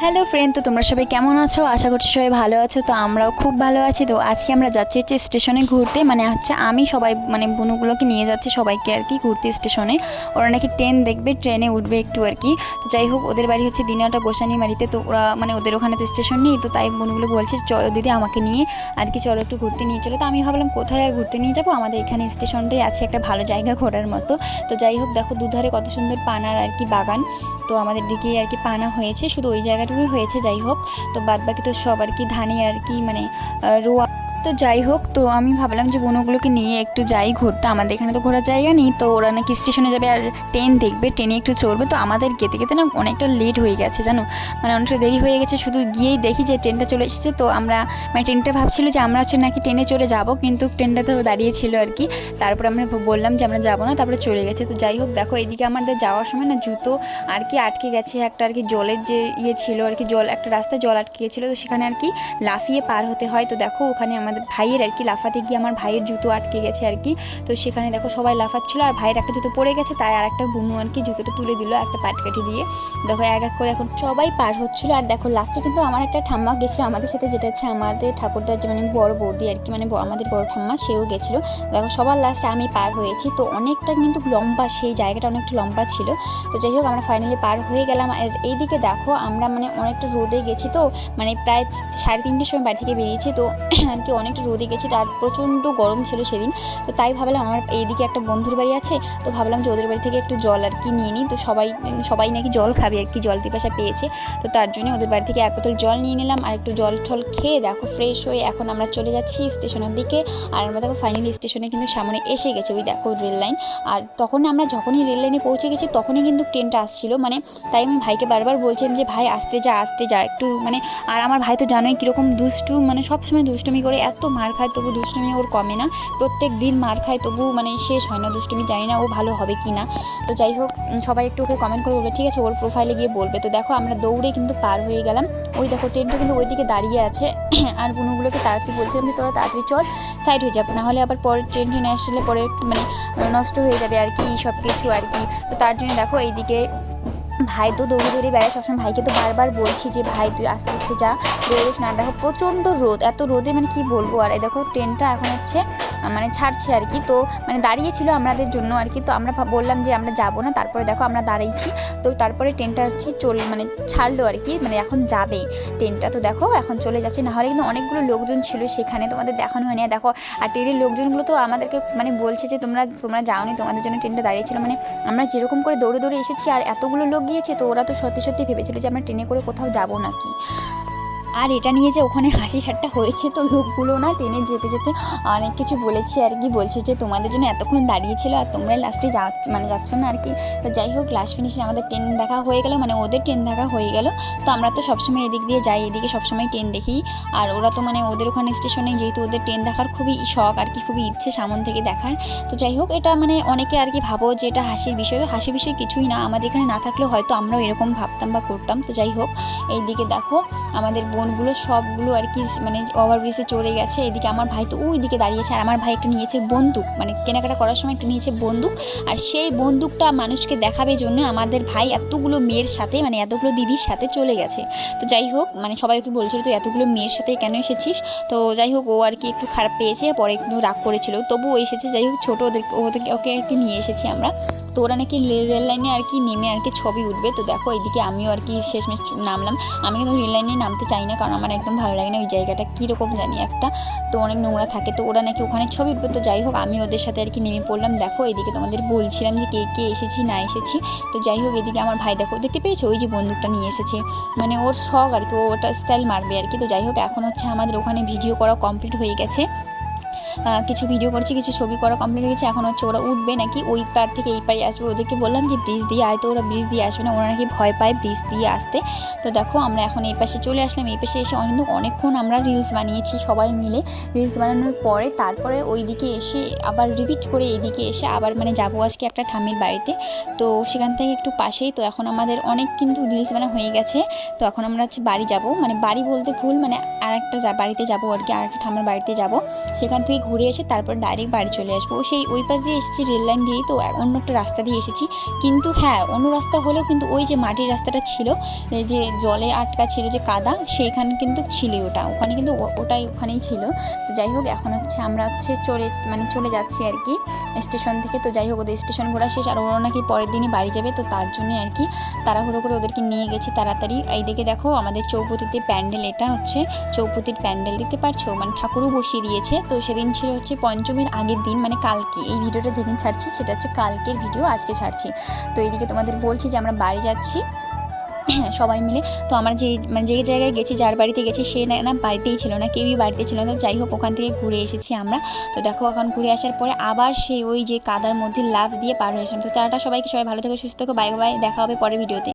Hello friend, তো তোমরা সবাই কেমন আছো? আশা করছি সবাই ভালো আছো। তো আমরাও খুব ভালো আছি। তো আজকে আমরা যাচ্ছি হচ্ছে স্টেশনে ঘুরতে, মানে হচ্ছে আমি সবাই মানে বোনগুলোকে নিয়ে যাচ্ছি সবাইকে আর কি ঘুরতে স্টেশনে। ওরা নাকি ট্রেন দেখবে, ট্রেনে উঠবে একটু আর কি। তো যাই হোক, ওদের বাড়ি হচ্ছে দিনাটা গোসানিমারিতে। তো ওরা মানে ওদের ওখানে তো স্টেশন নেই, তো তাই বোনগুলো বলছে চলো দিদি আমাকে নিয়ে আর কি, চলো একটু ঘুরতে নিয়ে চলো। তো আমি ভাবলাম কোথায় আর ঘুরতে নিয়ে যাবো, আমাদের এখানে স্টেশনটাই আছে একটা ভালো জায়গা ঘোরার মতো। তো যাই হোক, দেখো দুধারে কত সুন্দর পানার আর কি বাগান। তো আমাদের দিকে আর কি পানা হয়েছে, শুধু ওই জায়গাটুকুই হয়েছে। যাই হোক, তো বাদ বাকি তো সব আর কি ধানে আর কি মানে রোয়া। তো যাই হোক, তো আমি ভাবলাম যে বোনগুলোকে নিয়ে একটু যাই ঘুরতে, আমাদের এখানে তো ঘোরার জায়গা নেই। তো ওরা নাকি স্টেশনে যাবে আর ট্রেন দেখবে, ট্রেনে একটু চড়বে। তো আমাদের যেতে যেতে না অনেকটা লেট হয়ে গেছে জানো, মানে অনেকটা দেরি হয়ে গেছে। শুধু গিয়েই দেখি যে ট্রেনটা চলে এসেছে। তো আমরা মানে ট্রেনটা ভাবছিল যে আমরা হচ্ছে নাকি ট্রেনে চড়ে যাব, কিন্তু ট্রেনটা তো দাঁড়িয়েছিল আর কি। তারপরে আমরা বললাম যে আমরা যাবো না, তারপরে চলে গেছে। তো যাই হোক, দেখো এইদিকে আমাদের যাওয়ার সময় না জুতো আর কি আটকে গেছে একটা আর কি, জলের যে ইয়ে ছিল আর কি, জল একটা রাস্তায় জল আটকে গেছিলো। তো সেখানে আর কি লাফিয়ে পার হতে হয়। তো দেখো ওখানে আমাদের ভাইয়ের আর কি লাফাতে গিয়ে আমার ভাইয়ের জুতো আটকে গেছে আর কি। তো সেখানে দেখো সবাই লাফাচ্ছিল, আর ভাইয়ের একটা জুতো পড়ে গেছে, তাই আর একটা বুনু আর কি জুতোটা তুলে দিল একটা পাটকাঠি দিয়ে। দেখো এক এক করে এখন সবাই পার হচ্ছিল। আর দেখো লাস্টে কিন্তু আমার একটা ঠাম্মা গেছিলো আমাদের সাথে, যেটা হচ্ছে আমাদের ঠাকুরদার যে মানে বড় বৌদি আর কি, মানে আমাদের বড় ঠাম্মা, সেও গেছিলো। দেখো সবার লাস্টে আমি পার হয়েছি। তো অনেকটা কিন্তু লম্বা, সেই জায়গাটা অনেকটা লম্বা ছিল। তো যাই হোক, আমরা ফাইনালি পার হয়ে গেলাম। আর এইদিকে দেখো আমরা মানে অনেকটা রোদে গেছি, তো মানে প্রায় 3:30টার সময় বাড়ি থেকে বেরিয়েছি। তো আর কি অনেকটা রোদে গেছি, তো আর প্রচণ্ড গরম ছিল সেদিন। তো তাই ভাবলাম আমার এইদিকে একটা বন্ধুর বাড়ি আছে, তো ভাবলাম যে ওদের বাড়ি থেকে একটু জল আর কি নিয়ে নিই। তো সবাই নাকি জল খাবে আর কি, জল পিপাসা পেয়েছে। তো তার জন্য ওদের বাড়ি থেকে এক বোতল জল নিয়ে নিলাম, আর একটু জল ঠল খেয়ে দেখো ফ্রেশ হয়ে এখন আমরা চলে যাচ্ছি স্টেশনের দিকে। আর আমরা দেখো ফাইনালি স্টেশনে কিন্তু সামনে এসে গেছে, ওই দেখো রেল লাইন। আর তখন আমরা যখনই রেল লাইনে পৌঁছে গেছি তখনই কিন্তু ট্রেনটা আসছিল, মানে তাই আমি ভাইকে বারবার বলছিলাম যে ভাই আসতে যা একটু মানে। আর আমার ভাই তো জানোই কীরকম দুষ্টু, মানে সবসময় দুষ্টুমি করে, এত মার খায় তবু দুষ্টুমি ওর কমে না। প্রত্যেক দিন মার খায় তবু মানে শেষ হয় না দুষ্টুমি, জানি না ও ভালো হবে কি না। তো যাই হোক, সবাই একটু ওকে কমেন্ট করে বলবে, ঠিক আছে, ওর প্রোফাইলে গিয়ে বলবে। তো দেখো আমরা দৌড়ে কিন্তু পার হয়ে গেলাম। ওই দেখো ট্রেনটা কিন্তু ওইদিকে দাঁড়িয়ে আছে। আর বুনুগুলোকে তাড়াতাড়ি বলছিলাম যে তোরা তাড়াতাড়ি চল, সাইড হয়ে যাবে, নাহলে আবার পরের ট্রেন আসলে পরে মানে নষ্ট হয়ে যাবে আর কি সব কিছু আর কি। তো তার জন্য দেখো এইদিকে ভাই তো দৌড়ে বেড়ায় সবসময়। ভাইকে তো বারবার বলছি যে ভাই তুই আস্তে আস্তে যা, দৌড়িস না। দেখো প্রচণ্ড রোদ, এত রোদে মানে কি বলবো। আর এই দেখো ট্রেনটা এখন হচ্ছে মানে ছাড়ছে আর কি। তো মানে দাঁড়িয়েছিল আমাদের জন্য আর কি। তো আমরা বললাম যে আমরা যাবো না, তারপরে দেখো আমরা দাঁড়িয়েছি। তো তারপরে ট্রেনটা হচ্ছে মানে ছাড়লো আর কি, মানে এখন যাবে ট্রেনটা। তো দেখো এখন চলে যাচ্ছে, নাহলে কিন্তু অনেকগুলো লোকজন ছিল সেখানে, তোমাদের দেখানো হয়নি। দেখো আর ট্রেনের লোকজনগুলো তো আমাদেরকে মানে বলছে যে তোমরা যাওনি, তোমাদের জন্য ট্রেনটা দাঁড়িয়েছিল। মানে আমরা যেরকম করে দৌড়ে এসেছি আর এতগুলো লোক গিয়েছে, তো ওরা তো সত্যি ভেবেছিল যে আমরা ট্রেনে করে কোথাও যাবো নাকি। আর এটা নিয়ে যে ওখানে হাসি ঠাট্টা হয়েছে, তো লোকগুলো না ট্রেনে যেতে যেতে অনেক কিছু বলেছে আর কি, বলছে যে তোমাদের জন্য এতক্ষণ দাঁড়িয়েছিল আর তোমরা লাস্টে যাচ্ছ না আর কি। তো যাই হোক, লাস্ট ফিনিশে আমাদের ট্রেন দেখা হয়ে গেল, মানে ওদের ট্রেন দেখা হয়ে গেল। তো আমরা তো সবসময় এদিক দিয়ে যাই, এদিকে সবসময় ট্রেন দেখি। আর ওরা তো মানে ওদের ওখানে স্টেশনে যেহেতু ওদের ট্রেন দেখার খুবই শখ আর কি, খুবই ইচ্ছে সামন থেকে দেখার। তো যাই হোক, এটা মানে অনেকে আর কি ভাবো যে এটা হাসির বিষয়, হাসির বিষয় কিছুই না। আমাদের এখানে না থাকলেও হয়তো আমরাও এরকম ভাবতাম বা করতাম। তো যাই হোক, এইদিকে দেখো আমাদের বোনগুলো সবগুলো আর কি মানে ওভারব্রিজে চড়ে গেছে। এদিকে আমার ভাই তো ওই দিকে দাঁড়িয়েছে, আর আমার ভাই একটু নিয়েছে বন্দুক, মানে কেনাকাটা করার সময় একটু নিয়েছে বন্দুক। আর সেই বন্দুকটা মানুষকে দেখাবে জন্য আমাদের ভাই এতগুলো মেয়ের সাথে মানে এতগুলো দিদির সাথে চলে গেছে। তো যাই হোক, মানে সবাই ওকে বলছিল তুই এতগুলো মেয়ের সাথে কেন এসেছিস। তো যাই হোক, ও আর কি একটু খারাপ পেয়েছে, পরে একটু রাগ করেছিল, তবুও এসেছে। যাই হোক, ছোটো ওকে আর কি নিয়ে এসেছি আমরা। তো ওরা নাকি রেল লাইনে আর কি নেমে আর কি ছবি উঠবে। তো দেখো এইদিকে আমিও আর কি শেষমেশ নামলাম। আমি কিন্তু রেল লাইনে নামতে চাই না, কারণ আমার একদম ভালো লাগে না ওই জায়গাটা, কীরকম জানি একটা, তো অনেক নোংরা থাকে। তো ওরা নাকি ওখানে ছবি উঠবে। তো যাই হোক, আমি ওদের সাথে আর কি নেমে পড়লাম। দেখো এদিকে তোমাদের বলছিলাম যে কে কে এসেছি না এসেছি। তো যাই হোক, এদিকে আমার ভাই দেখো দেখতে পেয়েছো ওই যে বন্দুকটা নিয়ে এসেছে, মানে ওর শখ আর কি, ওটা স্টাইল মারবে আর কি। তো যাই হোক, এখন হচ্ছে আমাদের ওখানে ভিডিও করা কমপ্লিট হয়ে গেছে, কিছু ভিডিও করছি, কিছু ছবি করা কমপ্লিট হয়ে গেছে। এখন হচ্ছে ওরা উঠবে নাকি ওই পার থেকে এই পারে আসবে। ওদেরকে বললাম যে ব্রিজ দিয়ে আয়, তো ওরা ব্রিজ দিয়ে আসবে না, ওরা নাকি ভয় পায় ব্রিজ দিয়ে আসতে। তো দেখো আমরা এখন এই পাশে চলে আসলাম। এই পাশে এসে কিন্তু অনেকক্ষণ আমরা রিলস বানিয়েছি সবাই মিলে। রিলস বানানোর পরে তারপরে ওই দিকে এসে আবার রিপিট করে এইদিকে এসে আবার মানে যাবো আজকে একটা ঠাম্মির বাড়িতে। তো সেখান থেকে একটু পাশেই। তো এখন আমাদের অনেক কিন্তু রিলস বানা হয়ে গেছে। তো এখন আমরা হচ্ছে বাড়ি যাব, মানে বাড়ি বলতে ভুল, মানে আর একটা বাড়িতে যাবো আর কি, আর একটা ঠাম্মার বাড়িতে যাব। সেখান থেকে ঘুরে এসে তারপর ডাইরেক্ট বাড়ি চলে আসবো। সেই ওই পাশ দিয়ে এসেছি রেল লাইন দিয়েই, তো অন্য একটা রাস্তা দিয়ে এসেছি। কিন্তু হ্যাঁ, অন্য রাস্তা হলেও কিন্তু ওই যে মাটির রাস্তাটা ছিল, এই যে জলে আটকা ছিল যে কাদা, সেইখানে কিন্তু ছিল ওখানে কিন্তু ওখানেই ছিল। তো যাই হোক, এখন হচ্ছে আমরা হচ্ছে চলে যাচ্ছি আর কি স্টেশন থেকে। তো যাই হোক, ওদের স্টেশন ঘোরা শেষ, আর ওরা নাকি পরের দিনই বাড়ি যাবে, তো তার জন্য আর কি তাড়াহুড়ো করে ওদেরকে নিয়ে গেছি তাড়াতাড়ি। এইদিকে দেখো আমাদের চৌপতিতে প্যান্ডেল, এটা হচ্ছে চৌপতির প্যান্ডেল, দেখতে পাচ্ছ, মানে ঠাকুরও বসিয়ে দিয়েছে। তো সেদিন ছিল হচ্ছে পঞ্চমীর আগের দিন, মানে কালকে। এই ভিডিওটা যেদিন ছাড়ছি সেটা হচ্ছে কালকের ভিডিও, আজকে ছাড়ছি। তো এইদিকে তোমাদের বলছি যে আমরা বাড়ি যাচ্ছি সবাই মিলে। তো আমরা যে জায়গায় গেছি, যার বাড়িতে গেছি, সে না বাড়িতেই ছিল না, কেউই বাড়িতে ছিল না। তো যাই হোক, ওখান থেকে ঘুরে এসেছি আমরা। তো দেখো, এখন ঘুরে আসার পরে আবার সেই ওই যে কাদার মধ্যে লাফ দিয়ে পার হয়ে আসলাম। তো টাটা সবাইকে, সবাই ভালো থেকো, সুস্থ থেকো, বাই বাই, দেখা হবে পরের ভিডিওতে।